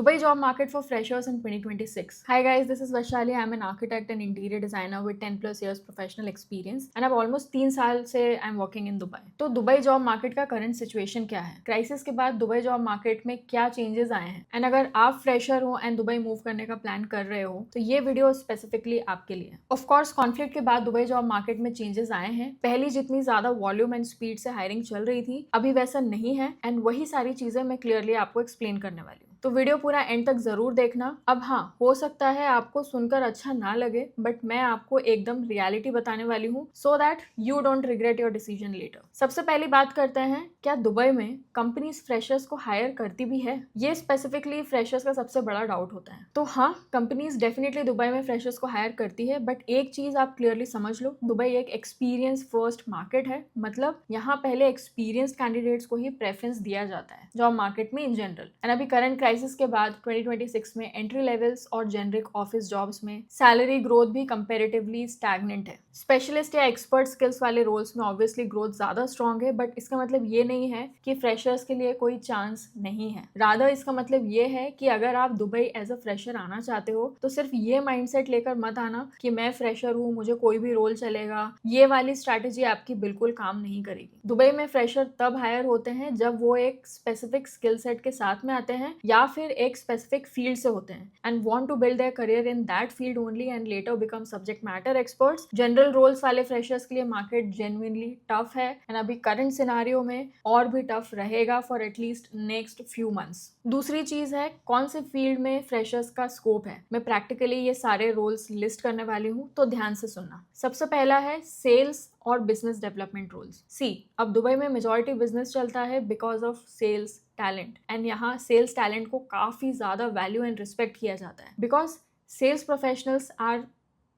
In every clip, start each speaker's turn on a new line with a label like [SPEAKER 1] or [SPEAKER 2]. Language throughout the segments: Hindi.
[SPEAKER 1] Dubai job market for freshers in 2026. Hi guys, this is Vaishali. I'm an architect and interior designer with 10 plus years professional experience and अब almost 3 साल से I'm working in Dubai. तो दुबई जॉब मार्केट का करंट सिचुएशन क्या है, क्राइसिस के बाद दुबई जॉब मार्केट में क्या चेंजेस आए हैं, एंड अगर आप फ्रेशर हो एंड दुबई मूव करने का प्लान कर रहे हो तो ये वीडियो स्पेसिफिकली आपके लिए। ऑफ कोर्स कॉन्फ्लिक्ट के बाद दुबई जॉब मार्केट में चेंजेस आए हैं। पहली जितनी ज्यादा वॉल्यूम एंड स्पीड से हायरिंग चल रही थी अभी वैसा नहीं है, एंड वही सारी चीजें मैं क्लियरली आपको एक्सप्लेन करने वाली हूँ। तो वीडियो पूरा एंड तक जरूर देखना। अब हाँ, हो सकता है आपको सुनकर अच्छा ना लगे, बट मैं आपको एकदम रियलिटी बताने वाली हूँ so that you don't regret your decision later. सबसे पहली बात करते हैं, क्या दुबई में कंपनीज फ्रेशर्स को हायर करती भी है? ये स्पेसिफिकली फ्रेशर्स का सबसे बड़ा डाउट होता है। तो हाँ, कंपनीज डेफिनेटली दुबई में फ्रेशर्स को हायर करती है, बट एक चीज आप क्लियरली समझ लो, दुबई एक एक्सपीरियंस फर्स्ट मार्केट है। मतलब यहाँ पहले एक्सपीरियंस कैंडिडेट्स को ही प्रेफरेंस दिया जाता है जॉब मार्केट में इन जनरल। एंड अभी करंट क्राइसिस के बाद 2026 में एंट्री लेवल्स और जेनरिक ऑफिस जॉब्स में सैलरी ग्रोथ भी कंपैरेटिवली स्टैग्नेंट है। स्पेशलिस्ट या एक्सपर्ट स्किल्स वाले रोल्स में ऑब्वियसली ग्रोथ ज्यादा स्ट्रॉन्ग है, बट इसका मतलब ये नहीं है कि फ्रेशर्स के लिए कोई चांस नहीं है। रादर इसका मतलब ये है कि अगर आप दुबई एज अ फ्रेशर आना चाहते हो तो सिर्फ ये माइंडसेट लेकर मत आना कि मैं फ्रेशर हूँ, मुझे कोई भी रोल चलेगा। ये वाली स्ट्रैटेजी आपकी बिल्कुल काम नहीं करेगी। दुबई में फ्रेशर तब हायर होते हैं जब वो एक स्पेसिफिक स्किल सेट के साथ में आते हैं या फिर एक स्पेसिफिक फील्ड से होते हैं and want to build their career in that field only and later become subject matter experts. General roles वाले फ्रेशर्स के लिए मार्केट जेन्युइनली टफ है एंड अभी करंट सिनारियो में और भी टफ रहेगा for at least next few months. दूसरी चीज है कौन से फील्ड में फ्रेशर्स का स्कोप है। मैं प्रैक्टिकली ये सारे रोल्स लिस्ट करने वाली हूँ, तो ध्यान से सुनना। सबसे पहला है सेल्स और बिजनेस डेवलपमेंट रोल्स। अब दुबई में मेजॉरिटी बिजनेस चलता है because of sales talent, and यहाँ सेल्स टैलेंट को काफी ज्यादा वैल्यू एंड रिस्पेक्ट किया जाता है because sales professionals are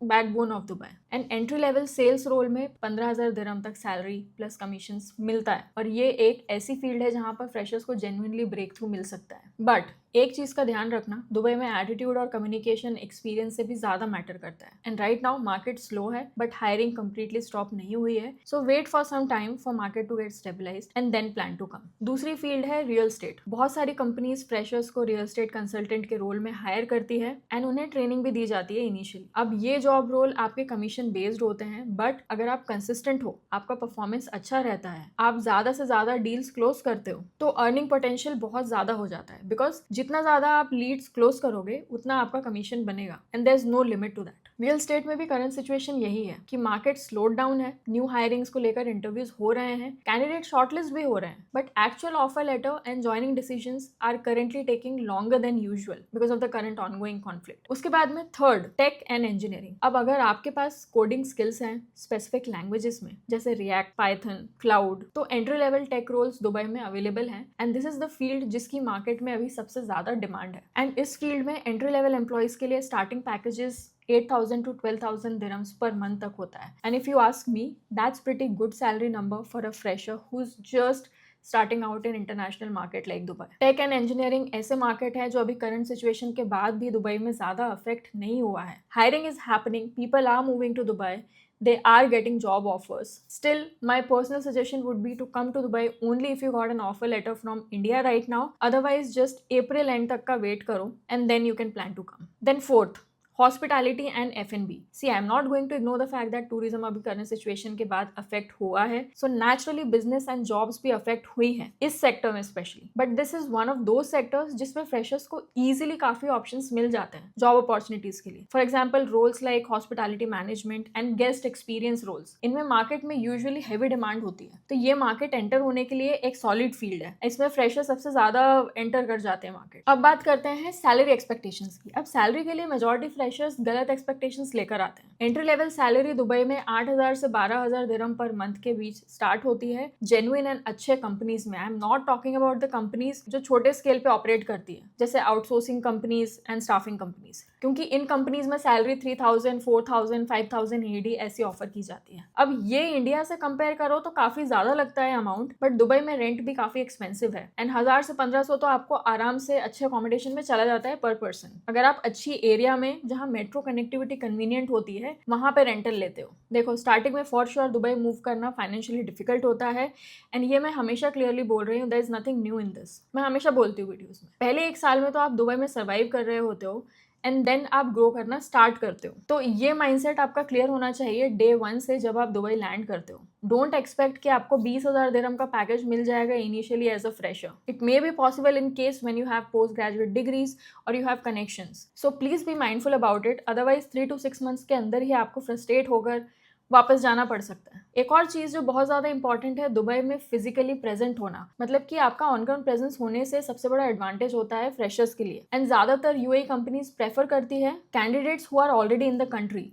[SPEAKER 1] backbone of Dubai. And entry level sales role में 15,000 दिरहम तक सैलरी प्लस कमीशंस मिलता है, और ये एक ऐसी फील्ड है जहां पर फ्रेशर्स को जेन्युइनली ब्रेक थ्रू मिल सकता है। बट एक चीज का ध्यान रखना, दुबई में एटीट्यूड और कम्युनिकेशन एक्सपीरियंस से भी ज्यादा मैटर करता है। And right now market slow है, बट हायरिंग कंप्लीटली स्टॉप नहीं हुई है, so wait for some time for market to get stabilized and then plan to come. दूसरी फील्ड है रियल स्टेट। बहुत सारी कंपनीज फ्रेशर्स को रियल स्टेट कंसल्टेंट के रोल में हायर करती है एंड उन्हें ट्रेनिंग भी दी जाती है इनिशियली। अब ये जॉब रोल आपके कमीशन बेस्ड होते हैं, बट अगर आप कंसिस्टेंट हो, आपका परफॉर्मेंस अच्छा रहता है, आप ज्यादा से ज्यादा डील्स क्लोज करते हो, तो अर्निंग पोटेंशियल बहुत ज्यादा हो जाता है बिकॉज जितना ज्यादा आप लीड्स क्लोज करोगे उतना आपका कमीशन बनेगा and there is no limit to that. Real estate में भी करंट सिचुएशन यही है कि मार्केट स्लोड डाउन है, न्यू हायरिंग्स को लेकर इंटरव्यूज हो रहे हैं, कैंडिडेट शॉर्टलिस्ट भी हो रहे हैं, but actual offer letter and joining decisions are currently taking longer than usual because of the current ongoing conflict. उसके बाद में थर्ड, टेक एंड इंजीनियरिंग। अब अगर आपके पास कोडिंग स्किल्स हैं स्पेसिफिक लैंग्वेजेस में जैसे रिएक्ट, पाइथन, क्लाउड, तो entry level tech roles Dubai में अवेलेबल हैं and this is the field जिसकी मार्केट में अभी सबसे ज्यादा डिमांड है। एंड इस फील्ड में एंट्री लेवल एम्प्लॉयज के लिए starting packages 8,000 to 12,000 dirhams per month तक होता है। And if you ask me, that's pretty good salary number for a fresher who is just starting out in international market like Dubai. Tech and engineering ऐसे मार्केट है जो अभी करंट सिचुएशन के बाद भी दुबई में ज्यादा अफेक्ट नहीं हुआ है। Hiring is happening, people are moving to Dubai, they are getting job offers. Still, my personal suggestion would be to come to Dubai only if you got an offer letter from India right now. Otherwise, just April end तक का wait करो and then you can plan to come. Then fourth, hospitality and F&B. See I am not going to ignore the fact that tourism अभी करंट सिचुएशन के बाद अफेक्ट हुआ है, so naturally business and jobs भी अफेक्ट हुई है इस सेक्टर में specially, but this is one of the sectors जिसमें फ्रेशर्स को इजीली काफी ऑप्शंस मिल जाते हैं जॉब अपॉर्चुनिटीज के लिए। For example roles like hospitality management and guest experience roles, इनमें मार्केट में यूजुअली हैवी डिमांड होती है, तो ये मार्केट एंटर होने के लिए एक सॉलिड फील्ड है, इसमें फ्रेशर सबसे ज्यादा एंटर कर जाते हैं मार्केट। अब बात करते हैं सैलरी एक्सपेक्टेशंस की। अब सैलरी के लिए मेजॉरिटी फ्रेशर्स गलत एक्सपेक्टेशंस लेकर आते हैं। एंट्री लेवल सैलरी दुबई में 8,000 से 12,000 दिरहम पर मंथ के बीच स्टार्ट होती है जेन्युइन एंड अच्छे कंपनीज में। आई am not talking about the companies जो छोटे स्केल पे ऑपरेट करती है जैसे outsourcing companies and staffing companies, क्योंकि इन कंपनीज में सैलरी 3,000, 4,000, 5,000 AD ऐसी ऑफर की जाती है। अब ये इंडिया से कंपेयर करो तो काफी ज्यादा लगता है अमाउंट, बट दुबई में रेंट भी काफी एक्सपेंसिव है एंड 1,000 से 1,500 तो आपको आराम से अच्छे अकोमोडेशन में चला जाता है पर पर्सन। अगर आप अच्छी एरिया में जहाँ मेट्रो कनेक्टिविटी कन्वीनियंट होती है वहाँ पे रेंटल लेते हो। देखो, स्टार्टिंग में फॉर श्योर दुबई मूव करना फाइनेंशियली डिफिकल्ट होता है, एंड ये मैं हमेशा क्लियरली बोल रही हूँ, there is nothing new in this. मैं हमेशा बोलती हूँ वीडियोज़ में, पहले 1 साल में तो आप दुबई में सर्वाइव कर रहे होते हो एंड देन आप ग्रो करना स्टार्ट करते हो। तो ये माइंडसेट आपका क्लियर होना चाहिए डे 1 से जब आप दुबई लैंड करते हो। डोंट एक्सपेक्ट कि आपको 20,000 दिरहम का पैकेज मिल जाएगा initially as a fresher. It may be possible in case when you have post graduate degrees और you have connections. So please be mindful about it, otherwise 3 to 6 months के अंदर ही आपको फ्रस्ट्रेट होकर वापस जाना पड़ सकता है। एक और चीज़ जो बहुत ज़्यादा इंपॉर्टेंट है दुबई में फिजिकली प्रेजेंट होना, मतलब कि आपका ऑन ग्राउंड प्रेजेंस होने से सबसे बड़ा एडवांटेज होता है फ्रेशर्स के लिए। एंड ज़्यादातर यूएई कंपनीज प्रेफर करती है candidates who are already in the country.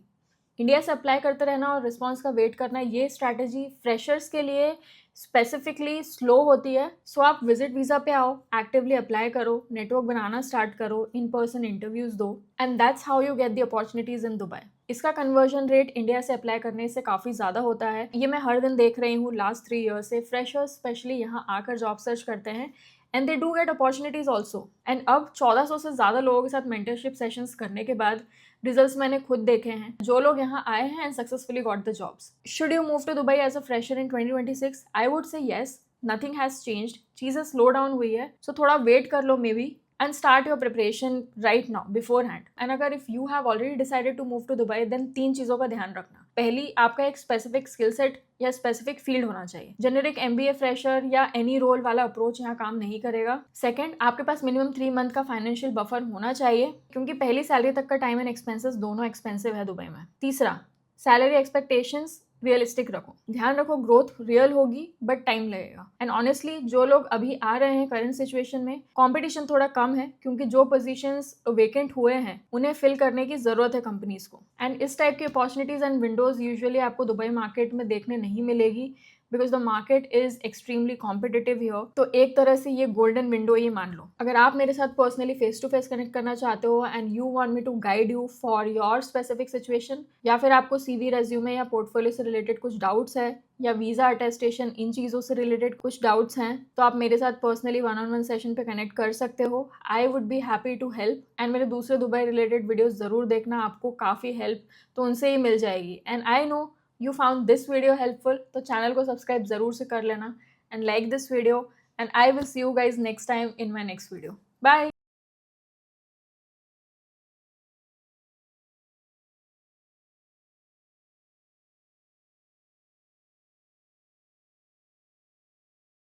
[SPEAKER 1] India से अप्लाई करते रहना और रिस्पॉन्स का वेट करना, ये स्ट्रैटेजी फ्रेशर्स के लिए स्पेसिफिकली स्लो होती है। सो आप विजिट वीज़ा पे आओ, एक्टिवली अप्लाई करो, नेटवर्क बनाना स्टार्ट करो, इन पर्सन इंटरव्यूज दो, and that's how you get the opportunities in Dubai. इसका कन्वर्जन रेट इंडिया से अप्लाई करने से काफ़ी ज़्यादा होता है। ये मैं हर दिन देख रही हूँ लास्ट 3 ईयर से। फ्रेशर्स स्पेशली यहाँ आकर जॉब सर्च करते हैं and they do get opportunities also. And अब 1400 से ज़्यादा लोगों के साथ मेंटरशिप सेशंस करने के बाद रिजल्ट्स मैंने खुद देखे हैं, जो लोग यहाँ आए हैं and successfully got the jobs. Should you move to Dubai as a fresher in 2026? I would say yes, nothing has changed, चीज़ें स्लो डाउन हुई है, सो थोड़ा वेट कर लो मे बी and start your preparation right now beforehand. And अगर if you have already decided to move to Dubai, then 3 चीज़ों का ध्यान रखना। पहली, आपका एक स्पेसिफिक स्किल सेट या स्पेसिफिक फील्ड होना चाहिए। जेनेरिक MBA फ्रेशर या एनी रोल वाला अप्रोच यहाँ काम नहीं करेगा। सेकंड, आपके पास मिनिमम 3 मंथ का फाइनेंशियल बफर होना चाहिए, क्योंकि पहली सैलरी तक का टाइम एंड एक्सपेंसेस दोनों एक्सपेंसिव है दुबई में। तीसरा, सैलरी एक्सपेक्टेशंस रियलिस्टिक रखो। ध्यान रखो ग्रोथ रियल होगी बट टाइम लगेगा। एंड ऑनेस्टली जो लोग अभी आ रहे हैं करंट सिचुएशन में, कंपटीशन थोड़ा कम है, क्योंकि जो पोजीशंस वेकेंट हुए हैं उन्हें फिल करने की ज़रूरत है कंपनीज को। एंड इस टाइप की अपॉर्चुनिटीज़ एंड विंडोज़ यूजुअली आपको दुबई मार्केट में देखने नहीं मिलेगी, because the market is extremely competitive here. तो एक तरह से ये गोल्डन विंडो ही मान लो। अगर आप मेरे साथ personally face to face connect करना चाहते हो and you want me to guide you for your specific situation, या फिर आपको CV, रेज्यूमे या पोर्टफोलियो से रिलेटेड कुछ डाउट्स है, या वीज़ा अटेस्टेशन, इन चीज़ों से रिलेटेड कुछ डाउट्स हैं, तो आप मेरे साथ पर्सनली 1-on-1 सेशन पे कनेक्ट कर सकते हो। I would be happy to help. And मेरे दूसरे दुबई रिलेटेड वीडियोज़ ज़रूर देखना, आपको काफ़ी हेल्प तो उनसे ही मिल जाएगी। And I know you found this video helpful, तो चैनल को सब्सक्राइब ज़रूर से कर लेना and like this video, and I will see you guys next time in my next video. Bye.